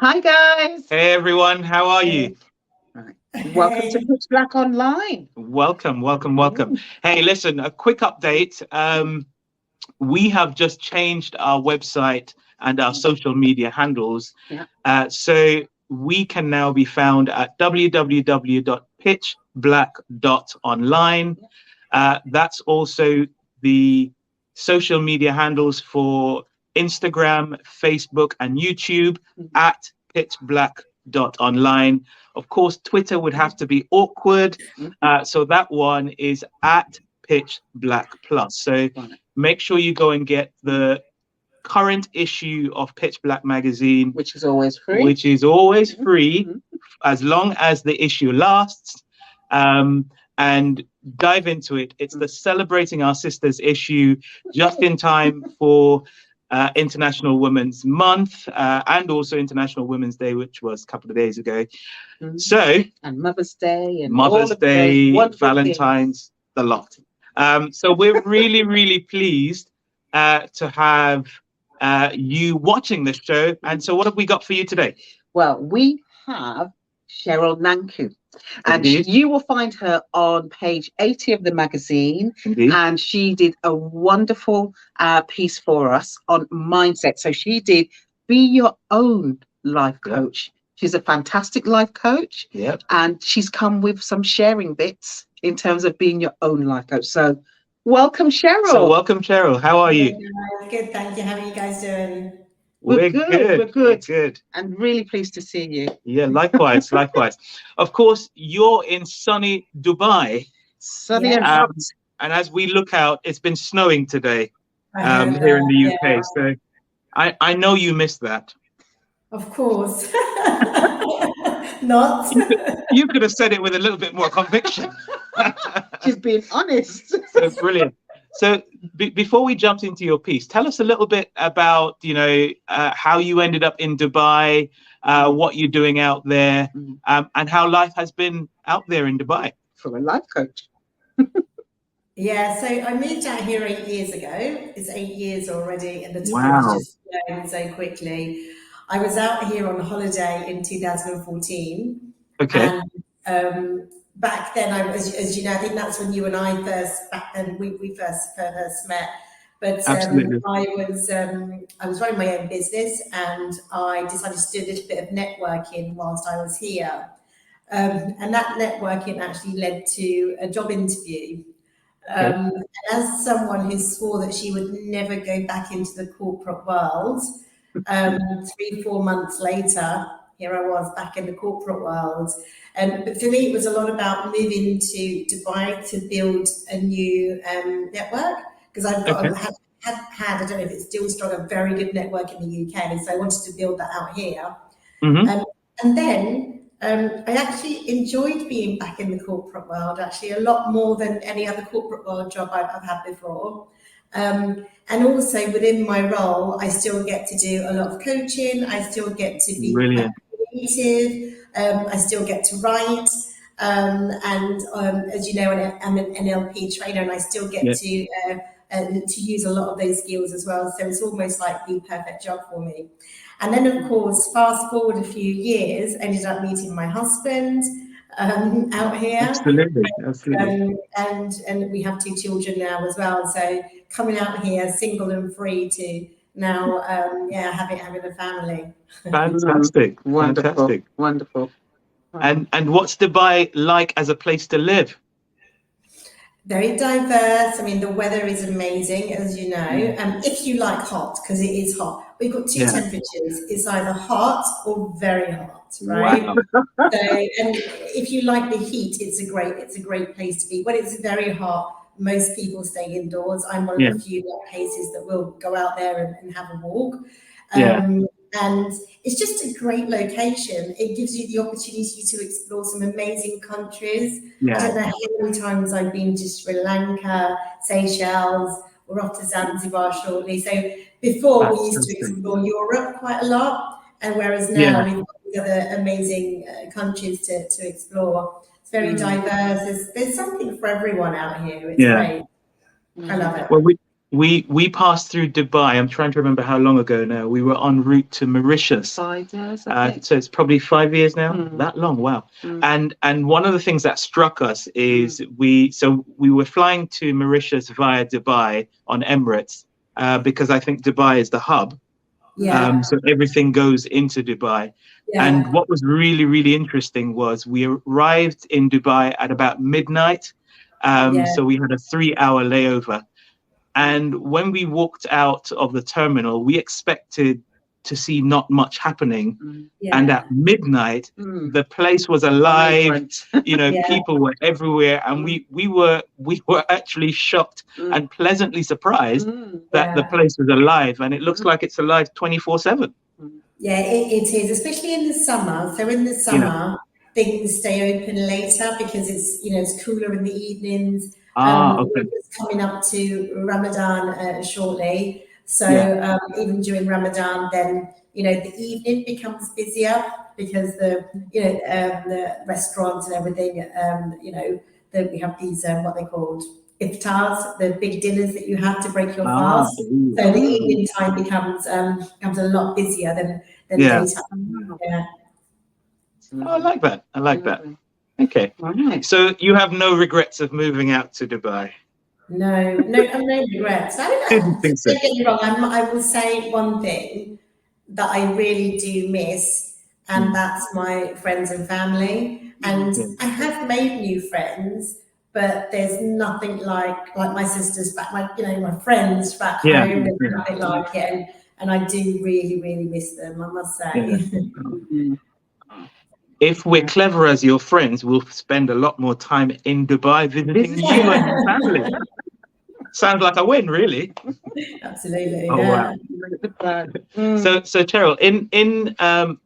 Hi guys. Hey everyone, how are you? Right. Welcome to Pitch Black Online. Welcome. Hey, listen, a quick update. We have just changed our website and our social media handles. Yeah. So we can now be found at www.pitchblack.online. That's also the social media handles for Instagram, Facebook, and YouTube at pitchblack.online. Of course, Twitter would have to be awkward. So that one is at Pitch Black Plus. So make sure you go and get the current issue of Pitch Black magazine, which is always free. As long as the issue lasts. And dive into it. It's the Celebrating Our Sisters issue, just in time for International Women's Month and also International Women's Day, which was a couple of days ago. So, and Mother's Day, and Mother's Day, Valentine's, the lot. So we're really pleased to have you watching this show. And so what have we got for you today? Well, we have Cheryl Nanku. And you will find her on page 80 of the magazine. Indeed. And she did a wonderful piece for us on mindset. So she did Be Your Own Life Coach. She's a fantastic life coach. Yep. And she's come with some sharing bits in terms of being your own life coach. So welcome, Cheryl. How are you? Good, thank you. How are you guys doing? We're good. And really pleased to see you. Yeah, likewise. Of course, you're in sunny Dubai. Sunny and hot. And as we look out, it's been snowing today here in the UK. Yeah. So I know you missed that. Of course. Not. You could have said it with a little bit more conviction. Just being honest. So brilliant. So before we jumped into your piece, tell us a little bit about, how you ended up in Dubai, what you're doing out there, and how life has been out there in Dubai. For a life coach. Yeah, so I moved out here 8 years ago. It's 8 years already, and the time is just going so quickly. I was out here on holiday in 2014. Okay. And back then, as you know, I think that's when you and I we first met. But I was running my own business, and I decided to do a little bit of networking whilst I was here. And that networking actually led to a job interview. And as someone who swore that she would never go back into the corporate world, 3-4 months later, here I was back in the corporate world. But for me, it was a lot about moving to Dubai to build a new network, because I've got had, I don't know if it's still strong, a very good network in the UK. So I wanted to build that out here. And then I actually enjoyed being back in the corporate world, actually a lot more than any other corporate world job I've had before. And also within my role, I still get to do a lot of coaching. I still get to be creative. I still get to write. And as you know, I'm an NLP trainer, and I still get to use a lot of those skills as well. So it's almost like the perfect job for me. And then, of course, fast forward a few years, ended up meeting my husband out here. Absolutely. And we have 2 children now as well. So coming out here, single and free, to now, having a family. Fantastic. Wonderful. And what's Dubai like as a place to live? Very diverse. I mean, the weather is amazing, as you know. If you like hot, because it is hot. We've got 2 temperatures. It's either hot or very hot, right? Wow. So, and if you like the heat, it's a great place to be. When it's very hot, most people stay indoors. I'm one of the few cases that will go out there and have a walk. And it's just a great location. It gives you the opportunity to explore some amazing countries. I don't know how many times I've been to Sri Lanka, Seychelles. We're off to Zanzibar shortly. So before we used to explore Europe quite a lot, and whereas now we've got the other amazing countries to explore. It's very diverse. There's something for everyone out here. It's great. I love it. Well, we passed through Dubai. I'm trying to remember how long ago now. We were en route to Mauritius. 5 years, I think. So it's probably 5 years now. That long, wow. And one of the things that struck us is we were flying to Mauritius via Dubai on Emirates because I think Dubai is the hub. Yeah. So everything goes into Dubai. Yeah. And what was really, really interesting was we arrived in Dubai at about midnight. So we had a 3-hour layover. And when we walked out of the terminal, we expected to see not much happening. And at midnight, the place was alive. You know, people were everywhere, and we were actually shocked and pleasantly surprised that the place was alive, and it looks like it's alive 24/7. Yeah, it is, especially in the summer. So in the summer, things stay open later because it's cooler in the evenings. Okay. We're just coming up to Ramadan shortly. So even during Ramadan, then the evening becomes busier because the restaurants and everything. That we have these what they called iftars, the big dinners that you have to break your fast. So the evening time becomes a lot busier than daytime. Yeah. Oh, I like that. I like that. Okay. So you have no regrets of moving out to Dubai? No regrets. Didn't think so. Don't get me wrong. I will say one thing that I really do miss, and that's my friends and family. And I have made new friends, but there's nothing like my sisters back, my friends back home. There's nothing like it, and I do really, really miss them, I must say. If we're clever as your friends, we'll spend a lot more time in Dubai visiting you and your family. Sounds like a win, really. Absolutely. Oh, wow. So Cheryl, in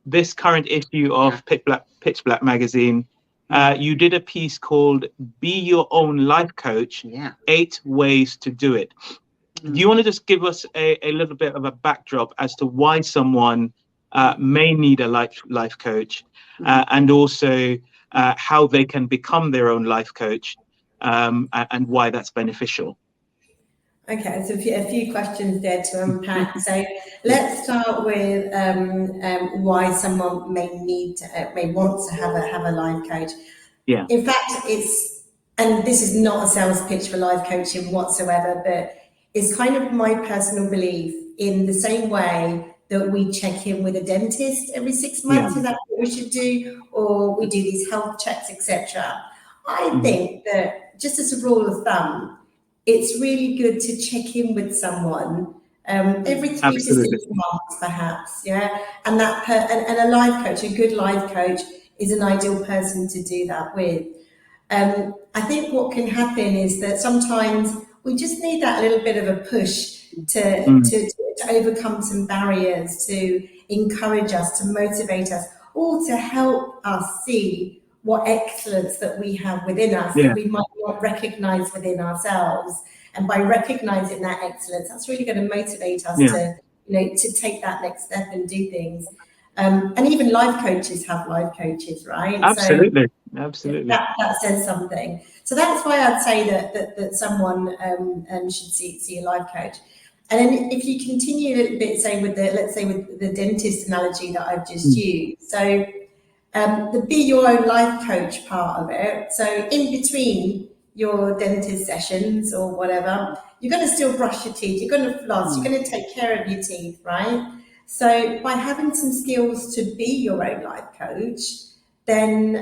this current issue of Pitch Black magazine, you did a piece called "Be Your Own Life Coach: 8 Ways to Do It." Do you want to just give us a little bit of a backdrop as to why someone may need a life coach, and also how they can become their own life coach, and why that's beneficial? Okay, so a few questions there to unpack. So let's start with why someone may want to have a life coach. Yeah. In fact, and this is not a sales pitch for life coaching whatsoever, but it's kind of my personal belief, in the same way that we check in with a dentist every 6 months, is that what we should do? Or we do these health checks, etc. I think that, just as a rule of thumb, it's really good to check in with someone every 3 to 6 months, perhaps. Yeah, and and a life coach, a good life coach, is an ideal person to do that with. I think what can happen is that sometimes we just need that little bit of a push to overcome some barriers, to encourage us, to motivate us, or to help us see what excellence that we have within us that we might not recognize within ourselves. And by recognizing that excellence, that's really going to motivate us to take that next step and do things. And even life coaches have life coaches, right? Absolutely. So Absolutely. That says something. So that's why I'd say that someone should see a life coach. And then if you continue a little bit, say with the dentist analogy that I've just used. So the be your own life coach part of it. So in between your dentist sessions or whatever, you're going to still brush your teeth, you're going to floss, you're going to take care of your teeth, right? So by having some skills to be your own life coach, then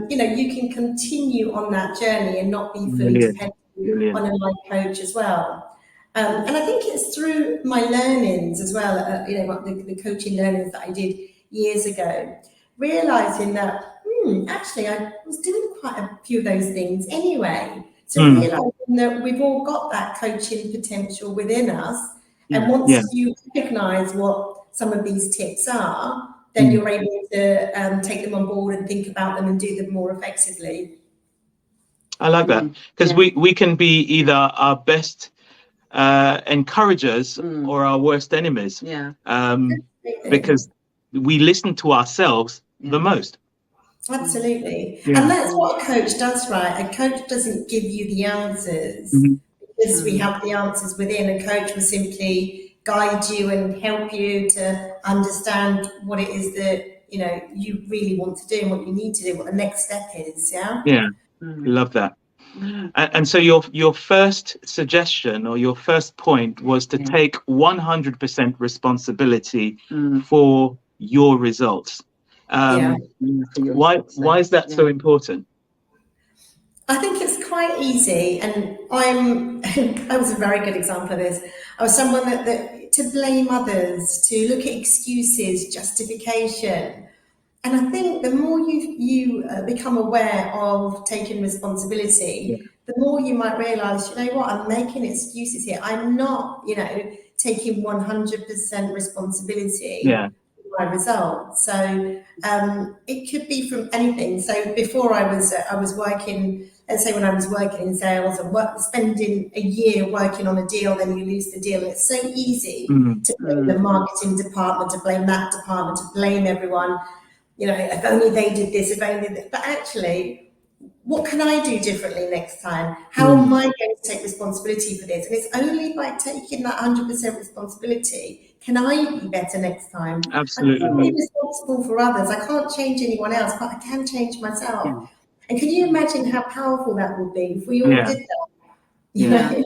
you can continue on that journey and not be fully dependent on a life coach as well. And I think it's through my learnings as well, the coaching learnings that I did years ago, realizing that actually I was doing quite a few of those things anyway. So realizing that we've all got that coaching potential within us, and once you recognize what some of these tips are, then you're able to take them on board and think about them and do them more effectively. I like that, because we can be either our best encouragers or our worst enemies. Because we listen to ourselves the most. Absolutely. And that's what a coach does, right? A coach doesn't give you the answers, because we have the answers within. A coach will simply guide you and help you to understand what it is that, you know, you really want to do and what you need to do, what the next step is. Yeah. Love that. And so your first suggestion or your first point was to take 100% responsibility for your results. Why is that so important? I think it's quite easy, and I was a very good example of this. I was someone that to blame others, to look at excuses, justification. And I think the more you become aware of taking responsibility, the more you might realise, you know what, I'm making excuses here. I'm not, you know, taking 100% responsibility for my results. So it could be from anything. So before I was working, let's say when I was working in sales and spending a year working on a deal, then you lose the deal. It's so easy to blame the marketing department, to blame that department, to blame everyone. You know, if only they did this, if only this. But actually, what can I do differently next time? How am I going to take responsibility for this? And it's only by taking that 100% responsibility can I be better next time. Absolutely. I can't be responsible for others. I can't change anyone else, but I can change myself. And can you imagine how powerful that would be if we all did that? You know?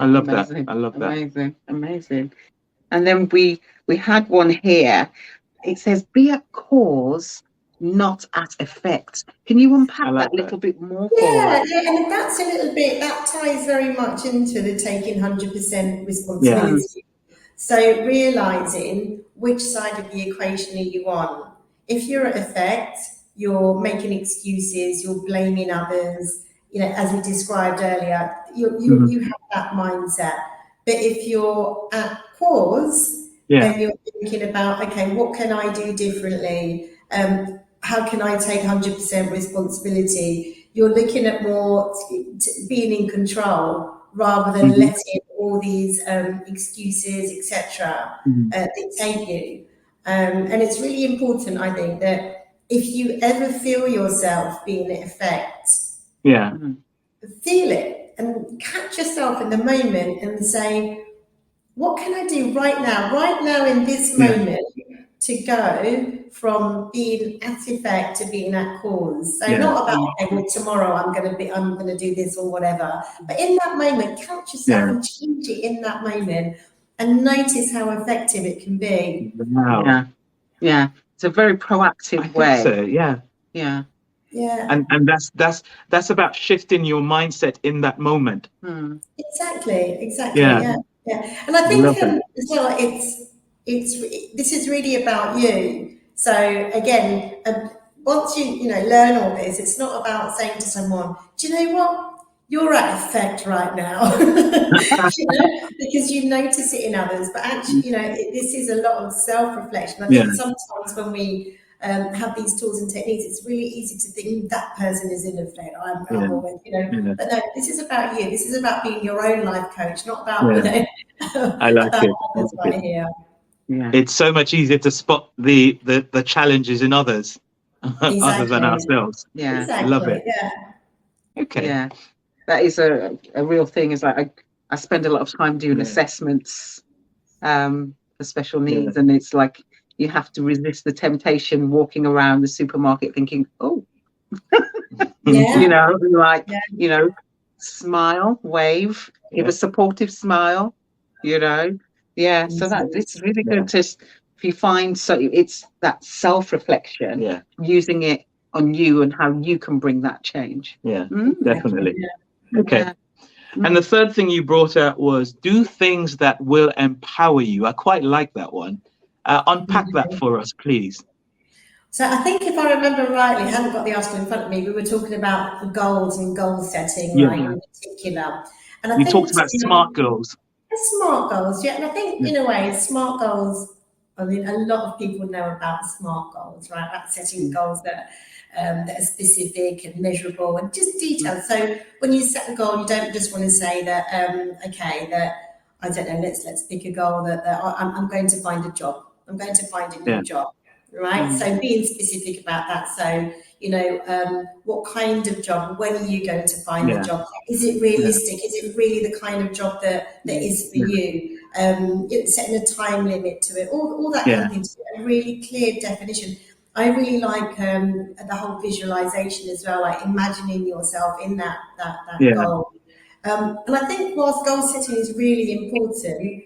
I love that. I love that. Amazing. And then we had one here. It says, be at cause, not at effect. Can you unpack that a little bit more for us? Yeah, and that's a little bit, that ties very much into the taking 100% responsibility. So realising which side of the equation are you on. If you're at effect, you're making excuses, you're blaming others, you know, as we described earlier, you have that mindset. But if you're at cause, then you're thinking about, okay, what can I do differently? How can I take 100% responsibility? You're looking at more being in control rather than letting all these excuses, etc., dictate you. And it's really important, I think, that if you ever feel yourself being at effect, feel it and catch yourself in the moment and say, what can I do right now in this moment to go from being at effect to being at cause? So not about, okay, well, tomorrow I'm going to do this or whatever. But in that moment, catch yourself and change it in that moment and notice how effective it can be. Wow. Yeah. It's a very proactive way. So, yeah. And that's about shifting your mindset in that moment. Exactly. Yeah. And I think as well, this is really about you. So again, once you learn all this, it's not about saying to someone, do you know what? You're at effect right now, because you notice it in others. But actually, this is a lot of self-reflection. I think sometimes when we have these tools and techniques, it's really easy to think that person is in effect. I'm always, But no, this is about you. This is about being your own life coach, not about I like about it. others right here. Yeah. It's so much easier to spot the challenges in others, other than ourselves. Yeah, exactly. Love it. Yeah. Okay. Yeah, that is a real thing. Is like I spend a lot of time doing assessments for special needs, and it's like you have to resist the temptation walking around the supermarket thinking, oh, smile, wave, give a supportive smile, so that it's really good to, if you find, so it's that self-reflection, using it on you and how you can bring that change. Definitely. Okay. And the third thing you brought out was do things that will empower you. I quite like that one. Unpack that for us, please. So I think if I remember rightly, I haven't got the article in front of me, we were talking about the goals and goal setting, right, in particular. And I think talked about SMART goals. SMART goals, and I think in a way, SMART goals, I mean, a lot of people know about SMART goals, right? About setting goals that are specific and measurable and just detailed. So when you set a goal, you don't just want to say that, I don't know, let's pick a goal that I'm going to find a job. I'm going to find a new job. right? So being specific about that. So, you know, what kind of job, when are you going to find the job? Is it realistic? Is it really the kind of job that is for you? Setting a time limit to it, all that kind of thing, a really clear definition. I really like the whole visualization as well, like imagining yourself in that goal. And I think whilst goal setting is really important,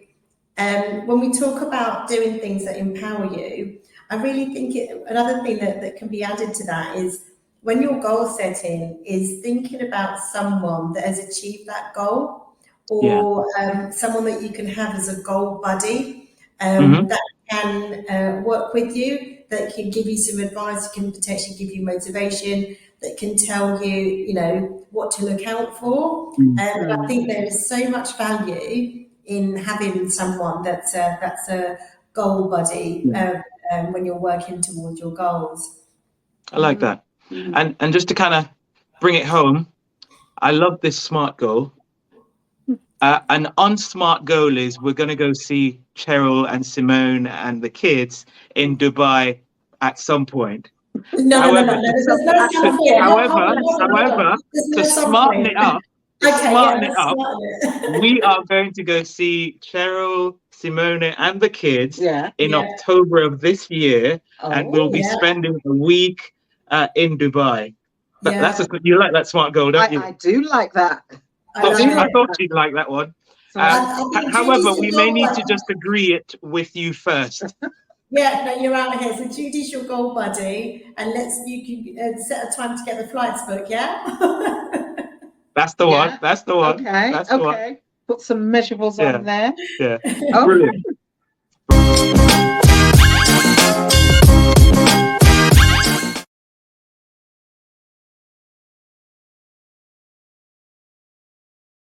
when we talk about doing things that empower you, I really think another thing that can be added to that is when you're goal setting is thinking about someone that has achieved that goal, or someone that you can have as a goal buddy that can work with you, that can give you some advice, can potentially give you motivation, that can tell you, you know, what to look out for. And I think there is so much value in having someone that's a goal buddy when you're working towards your goals. I like that. And just to kind of bring it home, I love this SMART goal. An unsmart goal is we're going to go see Cheryl and Simone and the kids in Dubai at some point. However, to smarten it up, we are going to go see Cheryl, Simone, and the kids in October of this year, and we'll be spending a week in Dubai. You like that SMART goal, don't you? I do like that. I thought you'd like that one. However, we may need to just agree it with you first. Yeah, no, you're out of here. So Judy's your goal buddy, and you can set a time to get the flights booked. Yeah. That's the one. That's the one. Okay. That's the one. Put some measurables on there. Yeah. Brilliant.